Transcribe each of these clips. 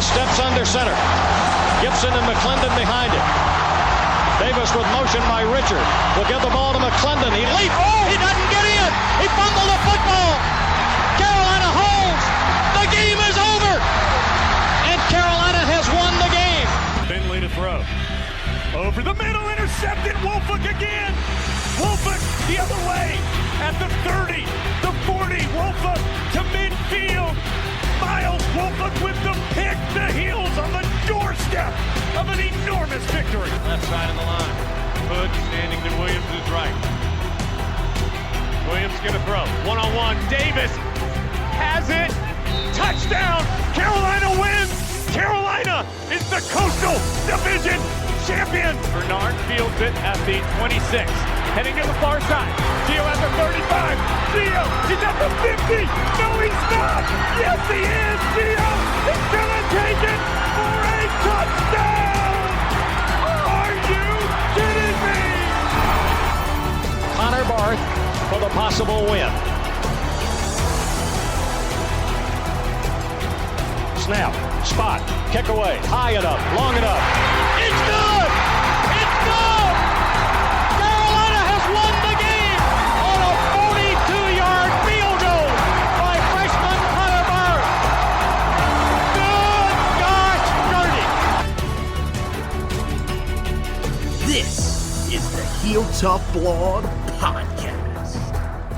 Davis steps under center. Gibson and McClendon behind him. Davis with motion by Richard. Will give the ball to McClendon. He leaps. Oh, he doesn't get in. He fumbled the football. Carolina holds. The game is over. And Carolina has won the game. Finley to throw. Over the middle, intercepted. Wolford again. Wolford the other way at the 30, the 40. Wolford to midfield. Miles Wolford with the pick. The heels on the doorstep of an enormous victory. Left side of the line. Hood standing to Williams' right. Williams gonna throw. One-on-one. Davis has it. Touchdown. Carolina wins. Carolina is the Coastal Division champion. Bernard fields it at the 26. Heading to the far side. Gio at the 35. Gio is at the 50. No, he's not. Yes, he is. Gio is going to take it for a touchdown. Are you kidding me? Connor Barth for the possible win. Snap, spot, kick away, high enough, long enough. It's good! It's good! Carolina has won the game on a 42-yard field goal by freshman Connor Barth. Good gosh, dirty! This is the Heel Tough Blog Podcast.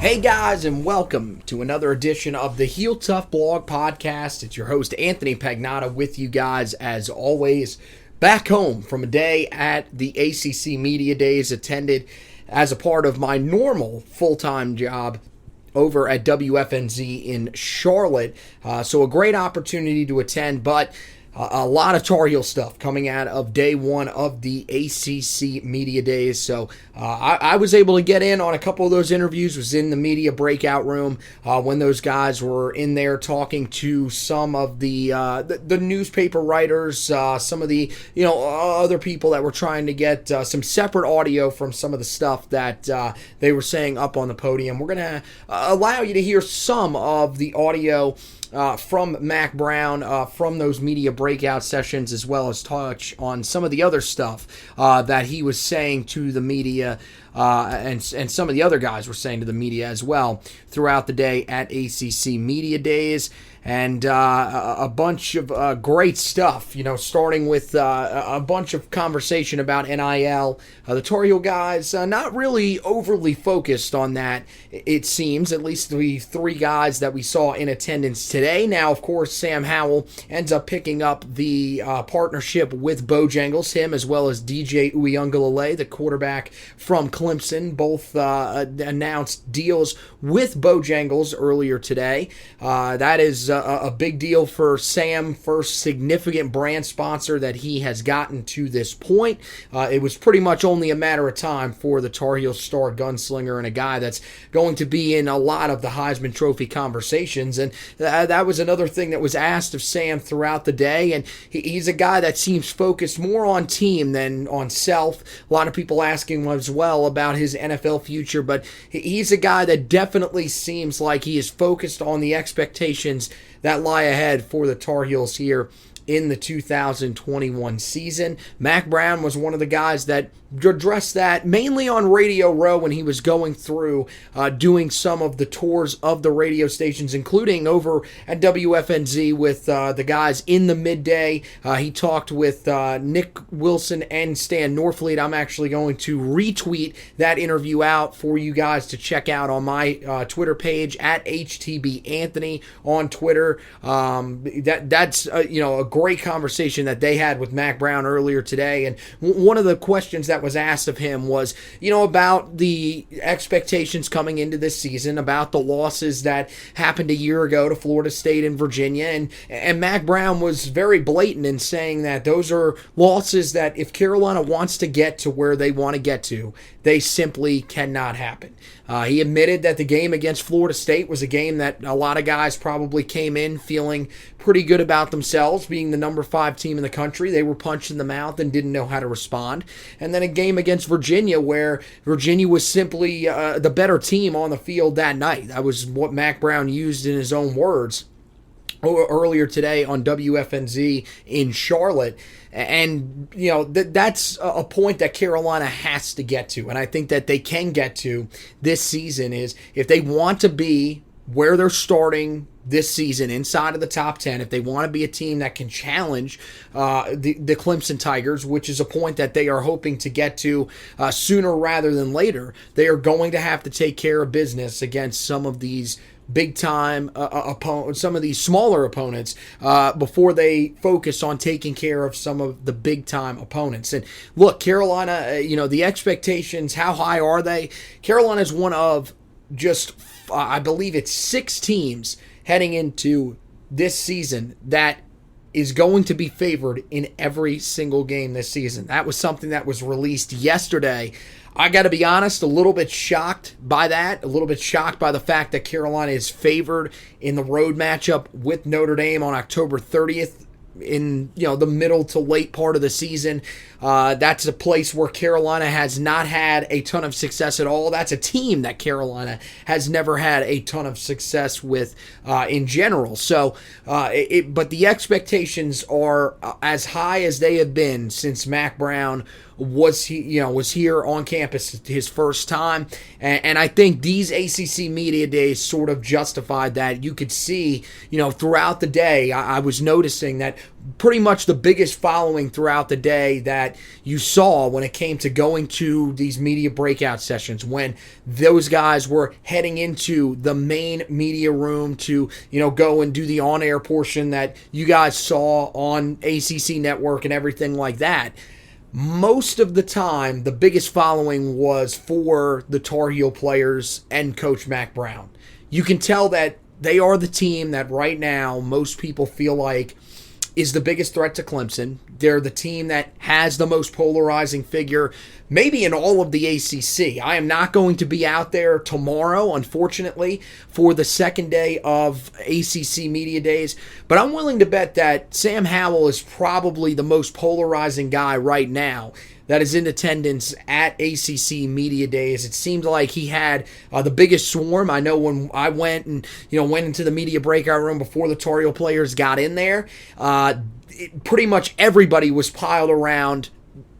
Hey guys, and welcome to another edition of the Heel Tough Blog Podcast. It's your host, Anthony Pagnotta, with you guys as always. Back home from a day at the ACC Media Days, attended as a part of my normal full-time job over at WFNZ in Charlotte. So a great opportunity to attend, but a lot of Tar Heel stuff coming out of day one of the ACC Media Days. So I was able to get in on a couple of those interviews, was in the media breakout room when those guys were in there talking to some of the newspaper writers, some of the other people that were trying to get some separate audio from some of the stuff that they were saying up on the podium. We're going to allow you to hear some of the audio from Mac Brown from those media breakout sessions, as well as touch on some of the other stuff that he was saying to the media, and some of the other guys were saying to the media as well throughout the day at ACC Media Days. And a bunch of great stuff, starting with a bunch of conversation about NIL. The Tar Heel guys, not really overly focused on that, it seems, at least the three guys that we saw in attendance today. Now, of course, Sam Howell ends up picking up the partnership with Bojangles, him as well as DJ Uiagalelei, the quarterback from Clemson. Both announced deals with Bojangles earlier today. That is a big deal for Sam, first significant brand sponsor that he has gotten to this point. It was pretty much only a matter of time for the Tar Heel star gunslinger and a guy that's going to be in a lot of the Heisman Trophy conversations. And that was another thing that was asked of Sam throughout the day. And he's a guy that seems focused more on team than on self. A lot of people asking him as well about his NFL future, but he's a guy that definitely seems like he is focused on the expectations that lie ahead for the Tar Heels here in the 2021 season. Mac Brown was one of the guys that addressed that mainly on Radio Row when he was going through doing some of the tours of the radio stations, including over at WFNZ with the guys in the midday. He talked with Nick Wilson and Stan Norfleet. I'm actually going to retweet that interview out for you guys to check out on my Twitter page at HTB Anthony on Twitter. That's a great conversation that they had with Mac Brown earlier today. And one of the questions that was asked of him was, about the expectations coming into this season, about the losses that happened a year ago to Florida State and Virginia. And Mac Brown was very blatant in saying that those are losses that if Carolina wants to get to where they want to get to, they simply cannot happen. He admitted that the game against Florida State was a game that a lot of guys probably came in feeling pretty good about themselves, being the number 5 team in the country. They were punched in the mouth and didn't know how to respond. And then a game against Virginia where Virginia was simply the better team on the field that night. That was what Mac Brown used in his own words. earlier today on WFNZ in Charlotte. And, that's a point that Carolina has to get to. And I think that they can get to this season is if they want to be where they're starting this season inside of the top 10, if they want to be a team that can challenge the Clemson Tigers, which is a point that they are hoping to get to sooner rather than later, they are going to have to take care of business against some of these big time opponents, some of these smaller opponents, before they focus on taking care of some of the big time opponents. And look, Carolina, the expectations, how high are they? Carolina is one of just, I believe it's 6 teams heading into this season that is going to be favored in every single game this season. That was something that was released yesterday. I got to be honest, a little bit shocked by that, a little bit shocked by the fact that Carolina is favored in the road matchup with Notre Dame on October 30th in the middle to late part of the season. That's a place where Carolina has not had a ton of success at all. That's a team that Carolina has never had a ton of success with in general. So, but the expectations are as high as they have been since Mac Brown was here on campus his first time, and I think these ACC media days sort of justified that. You could see, throughout the day, I was noticing that pretty much the biggest following throughout the day that you saw when it came to going to these media breakout sessions, when those guys were heading into the main media room to, go and do the on-air portion that you guys saw on ACC Network and everything like that. Most of the time, the biggest following was for the Tar Heel players and Coach Mac Brown. You can tell that they are the team that right now most people feel like is the biggest threat to Clemson. They're the team that has the most polarizing figure, maybe in all of the ACC. I am not going to be out there tomorrow, unfortunately, for the second day of ACC Media Days, but I'm willing to bet that Sam Howell is probably the most polarizing guy right now that is in attendance at ACC Media Days. It seemed like he had the biggest swarm. I know when I went and went into the media breakout room before the Tar Heel players got in there, pretty much everybody was piled around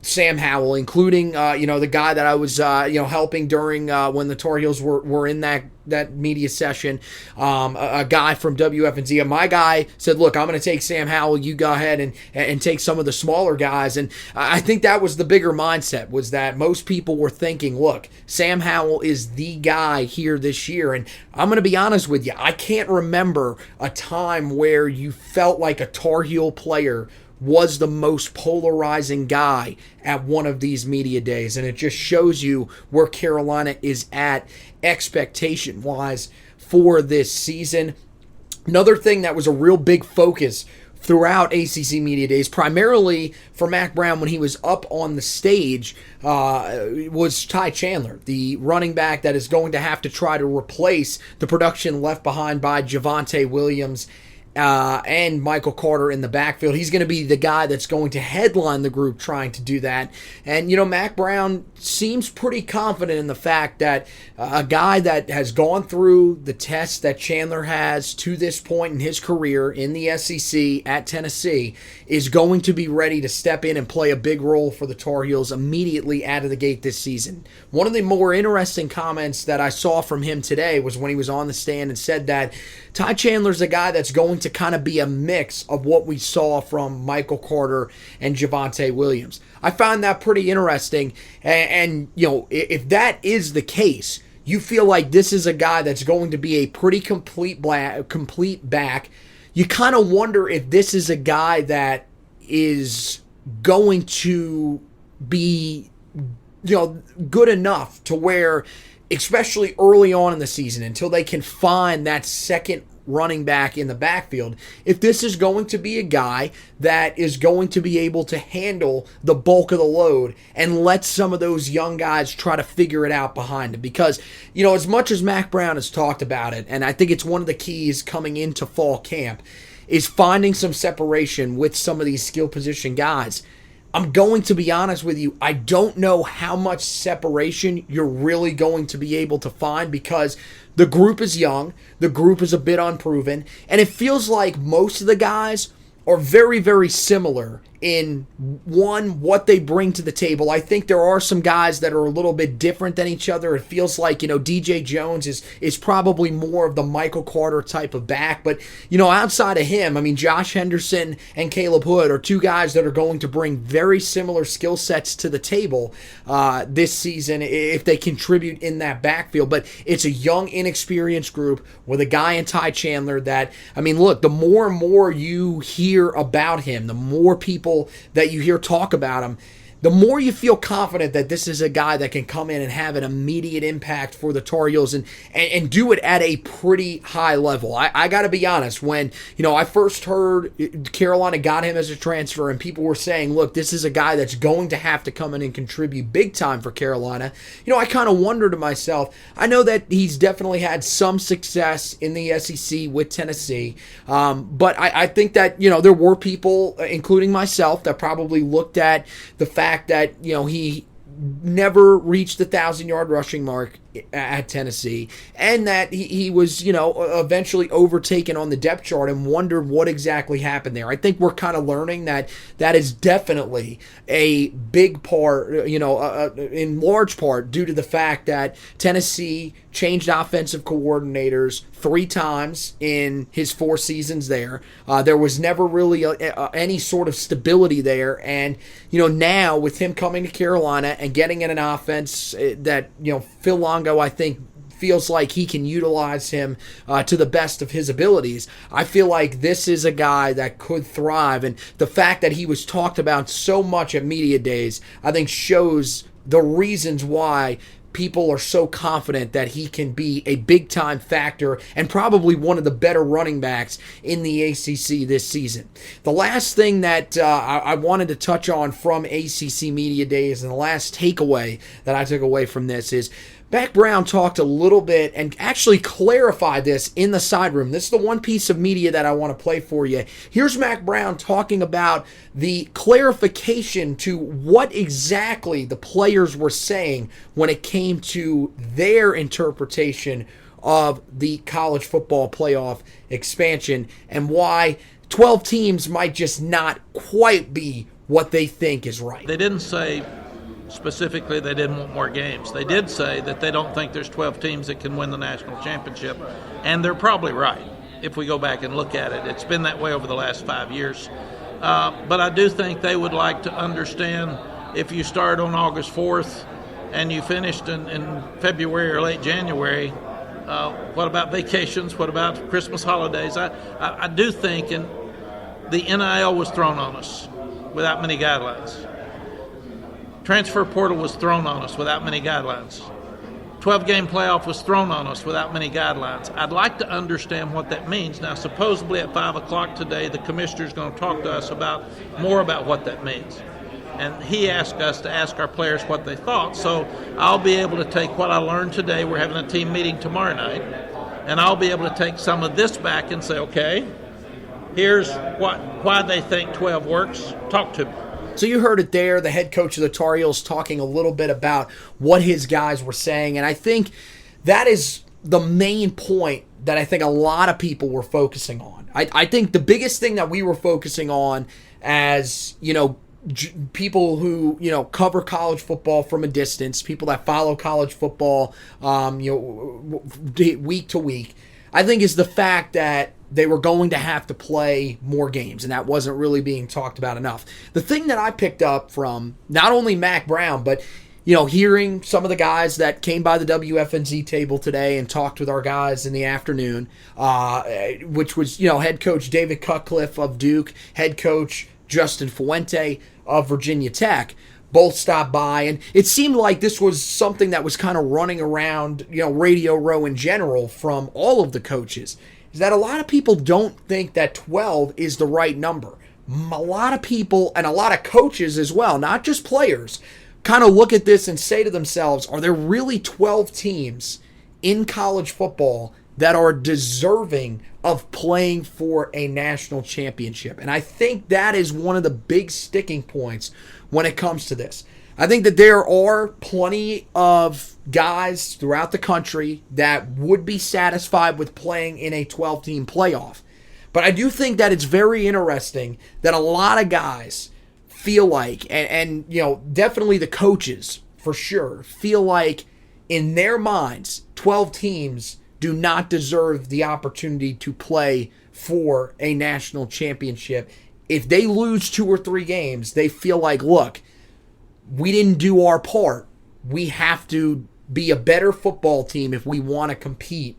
Sam Howell, including the guy that I was helping during when the Tar Heels were in that media session, a guy from WFNZ. And my guy said, look, I'm going to take Sam Howell, you go ahead and take some of the smaller guys. And I think that was the bigger mindset, was that most people were thinking, look, Sam Howell is the guy here this year. And I'm going to be honest with you, I can't remember a time where you felt like a Tar Heel player was the most polarizing guy at one of these media days. And it just shows you where Carolina is at expectation-wise for this season. Another thing that was a real big focus throughout ACC Media Days, primarily for Mac Brown when he was up on the stage, was Ty Chandler, the running back that is going to have to try to replace the production left behind by Javonte Williams and Michael Carter in the backfield. He's going to be the guy that's going to headline the group trying to do that. And, Mac Brown seems pretty confident in the fact that a guy that has gone through the tests that Chandler has to this point in his career in the SEC at Tennessee is going to be ready to step in and play a big role for the Tar Heels immediately out of the gate this season. One of the more interesting comments that I saw from him today was when he was on the stand and said that Ty Chandler's a guy that's going to kind of be a mix of what we saw from Michael Carter and Javonte Williams. I found that pretty interesting. And if that is the case, you feel like this is a guy that's going to be a pretty complete back. You kind of wonder if this is a guy that is going to be, good enough to where, especially early on in the season, until they can find that second running back in the backfield, if this is going to be a guy that is going to be able to handle the bulk of the load and let some of those young guys try to figure it out behind him. Because, as much as Mac Brown has talked about it, and I think it's one of the keys coming into fall camp, is finding some separation with some of these skill position guys. I'm going to be honest with you, I don't know how much separation you're really going to be able to find, because the group is young, the group is a bit unproven, and it feels like most of the guys are very, very similar in what they bring to the table. I think there are some guys that are a little bit different than each other. It feels like, DJ Jones is probably more of the Michael Carter type of back. But, outside of him, I mean, Josh Henderson and Caleb Hood are two guys that are going to bring very similar skill sets to the table this season if they contribute in that backfield. But it's a young, inexperienced group with a guy in Ty Chandler that, I mean, look, the more and more you hear about him, the more people that you hear talk about him, the more you feel confident that this is a guy that can come in and have an immediate impact for the Tar Heels and do it at a pretty high level. I got to be honest, when I first heard Carolina got him as a transfer and people were saying, look, this is a guy that's going to have to come in and contribute big time for Carolina, I kind of wondered to myself, I know that he's definitely had some success in the SEC with Tennessee, but I think that, there were people, including myself, that probably looked at the fact that he never reached the 1,000-yard rushing mark at Tennessee, and that he was, eventually overtaken on the depth chart and wondered what exactly happened there. I think we're kind of learning that is definitely a big part, in large part due to the fact that Tennessee changed offensive coordinators 3 times in his 4 seasons there. There was never really any sort of stability there, and now with him coming to Carolina and getting in an offense that Phil Longo, I think, feels like he can utilize him to the best of his abilities. I feel like this is a guy that could thrive, and the fact that he was talked about so much at media days, I think shows the reasons why people are so confident that he can be a big-time factor and probably one of the better running backs in the ACC this season. The last thing that I wanted to touch on from ACC Media Days, and the last takeaway that I took away from this, is Mack Brown talked a little bit and actually clarified this in the side room. This is the one piece of media that I want to play for you. Here's Mack Brown talking about the clarification to what exactly the players were saying when it came to their interpretation of the college football playoff expansion and why 12 teams might just not quite be what they think is right. They didn't say specifically they didn't want more games. They did say that they don't think there's 12 teams that can win the national championship, and they're probably right if we go back and look at it. It's been that way over the last 5 years. But I do think they would like to understand if you start on August 4th and you finished in February or late January, what about vacations? What about Christmas holidays? I do think the NIL was thrown on us without many guidelines. Transfer portal was thrown on us without many guidelines. 12-game playoff was thrown on us without many guidelines. I'd like to understand what that means. Now, supposedly at 5 o'clock today, the commissioner is going to talk to us more about what that means. And he asked us to ask our players what they thought. So I'll be able to take what I learned today. We're having a team meeting tomorrow night. And I'll be able to take some of this back and say, okay, here's why they think 12 works. Talk to me. So you heard it there, the head coach of the Tar Heels talking a little bit about what his guys were saying, and I think that is the main point that I think a lot of people were focusing on. I think the biggest thing that we were focusing on as, people who, cover college football from a distance, people that follow college football, week to week, I think is the fact that they were going to have to play more games, and that wasn't really being talked about enough. The thing that I picked up from not only Mack Brown, but hearing some of the guys that came by the WFNZ table today and talked with our guys in the afternoon, which was head coach David Cutcliffe of Duke, head coach Justin Fuente of Virginia Tech, both stopped by, and it seemed like this was something that was kind of running around Radio Row in general from all of the coaches, is that a lot of people don't think that 12 is the right number. A lot of people and a lot of coaches as well, not just players, kind of look at this and say to themselves, are there really 12 teams in college football that are deserving of playing for a national championship? And I think that is one of the big sticking points when it comes to this. I think that there are plenty of guys throughout the country that would be satisfied with playing in a 12-team playoff. But I do think that it's very interesting that a lot of guys feel like, and definitely the coaches for sure, feel like in their minds, 12 teams do not deserve the opportunity to play for a national championship. If they lose 2 or 3 games, they feel like, look, we didn't do our part. We have to be a better football team if we want to compete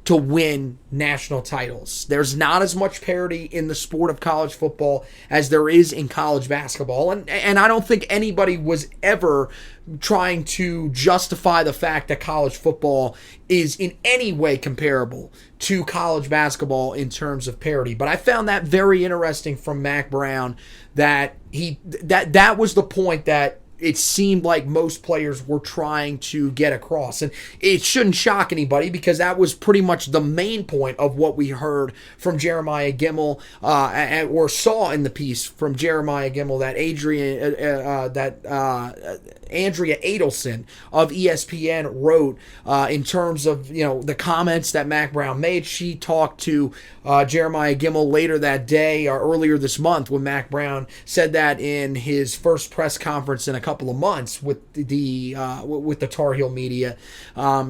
to win national titles. There's not as much parity in the sport of college football as there is in college basketball. And I don't think anybody was ever trying to justify the fact that college football is in any way comparable to college basketball in terms of parity. But I found that very interesting from Mack Brown, that that was the point that it seemed like most players were trying to get across. And it shouldn't shock anybody, because that was pretty much the main point of what we heard from Jeremiah Gemmel, or saw in the piece from Jeremiah Gemmel that Andrea Adelson of ESPN wrote in terms of the comments that Mack Brown made. She talked to Jeremiah Gemmel later that day, or earlier this month, when Mack Brown said that in his first press conference in a couple of months with the Tar Heel media.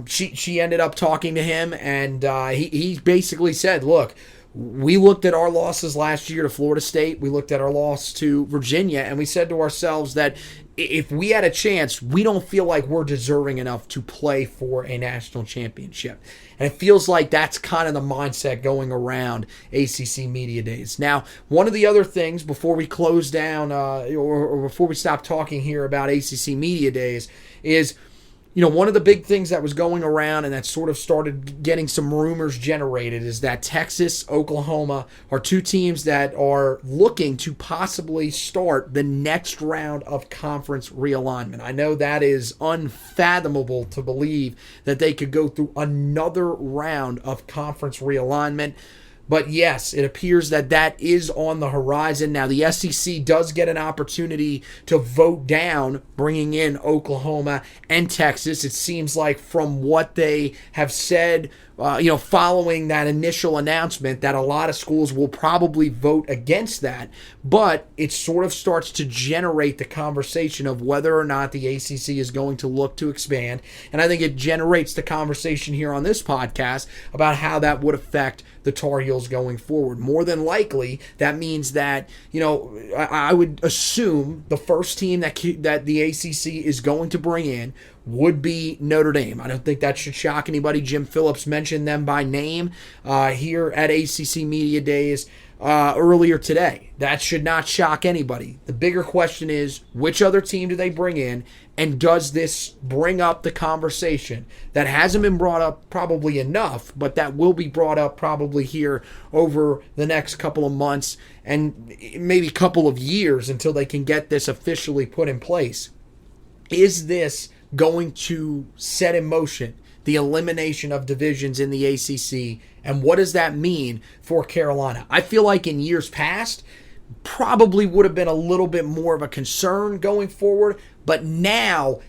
She ended up talking to him, and he basically said, look, we looked at our losses last year to Florida State, we looked at our loss to Virginia, and we said to ourselves that if we had a chance, we don't feel like we're deserving enough to play for a national championship. And it feels like that's kind of the mindset going around ACC Media Days. Now, one of the other things before we close down or before we stop talking here about ACC Media Days is, one of the big things that was going around and that sort of started getting some rumors generated is that Texas, Oklahoma are 2 teams that are looking to possibly start the next round of conference realignment. I know that is unfathomable to believe that they could go through another round of conference realignment. But yes, it appears that that is on the horizon. Now, the SEC does get an opportunity to vote down bringing in Oklahoma and Texas. It seems like from what they have said, following that initial announcement, that a lot of schools will probably vote against that. But it sort of starts to generate the conversation of whether or not the ACC is going to look to expand. And I think it generates the conversation here on this podcast about how that would affect the Tar Heels going forward. More than likely, that means that, I would assume the first team that the ACC is going to bring in would be Notre Dame. I don't think that should shock anybody. Jim Phillips mentioned them by name here at ACC Media Days earlier today. That should not shock anybody. The bigger question is, which other team do they bring in, and does this bring up the conversation that hasn't been brought up probably enough, but that will be brought up probably here over the next couple of months and maybe couple of years until they can get this officially put in place? Is this going to set in motion the elimination of divisions in the ACC, and what does that mean for Carolina? I feel like in years past, probably would have been a little bit more of a concern going forward, but now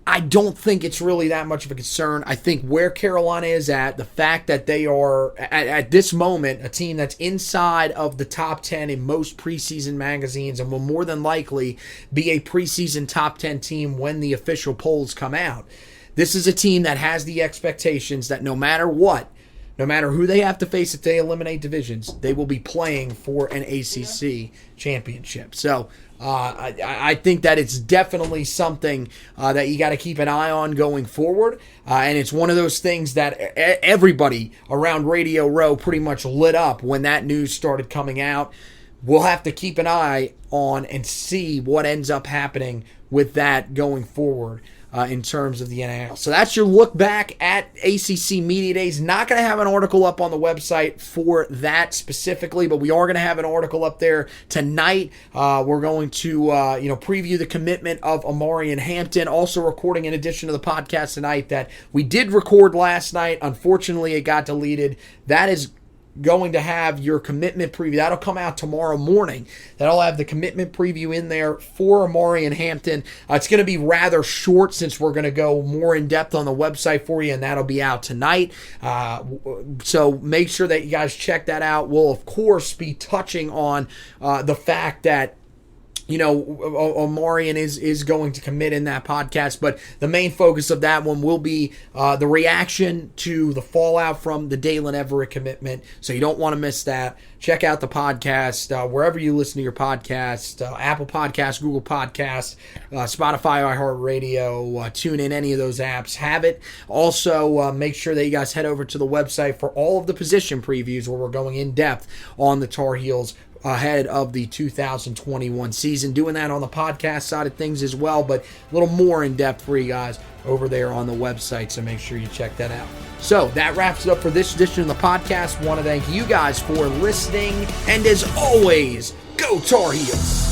I don't think it's really that much of a concern. I think where Carolina is at, the fact that they are, at this moment, a team that's inside of the top 10 in most preseason magazines and will more than likely be a preseason top 10 team when the official polls come out. This is a team that has the expectations that no matter what, no matter who they have to face if they eliminate divisions, they will be playing for an ACC championship. So I think that it's definitely something that you got to keep an eye on going forward. And it's one of those things that everybody around Radio Row pretty much lit up when that news started coming out. We'll have to keep an eye on and see what ends up happening with that going forward. In terms of the NIL. So that's your look back at ACC Media Days. Not going to have an article up on the website for that specifically, but we are going to have an article up there tonight. We're going to preview the commitment of Amarian Hampton. Also recording an edition of the podcast tonight that we did record last night. Unfortunately, it got deleted. That is going to have your commitment preview. That'll come out tomorrow morning. That'll have the commitment preview in there for Amari and Hampton. It's going to be rather short since we're going to go more in depth on the website for you, and that'll be out tonight. So make sure that you guys check that out. We'll, of course, be touching on the fact that Omarion is going to commit in that podcast, but the main focus of that one will be the reaction to the fallout from the Dalen Everett commitment, so you don't want to miss that. Check out the podcast wherever you listen to your podcast, Apple Podcasts, Google Podcasts, Spotify, iHeartRadio, tune in, any of those apps have it. Also, make sure that you guys head over to the website for all of the position previews where we're going in depth on the Tar Heels ahead of the 2021 season. Doing that on the podcast side of things as well, but a little more in depth for you guys over there on the website, so make sure you check that out. So that wraps it up for this edition of the podcast. Want to thank you guys for listening, and as always, go Tar Heels!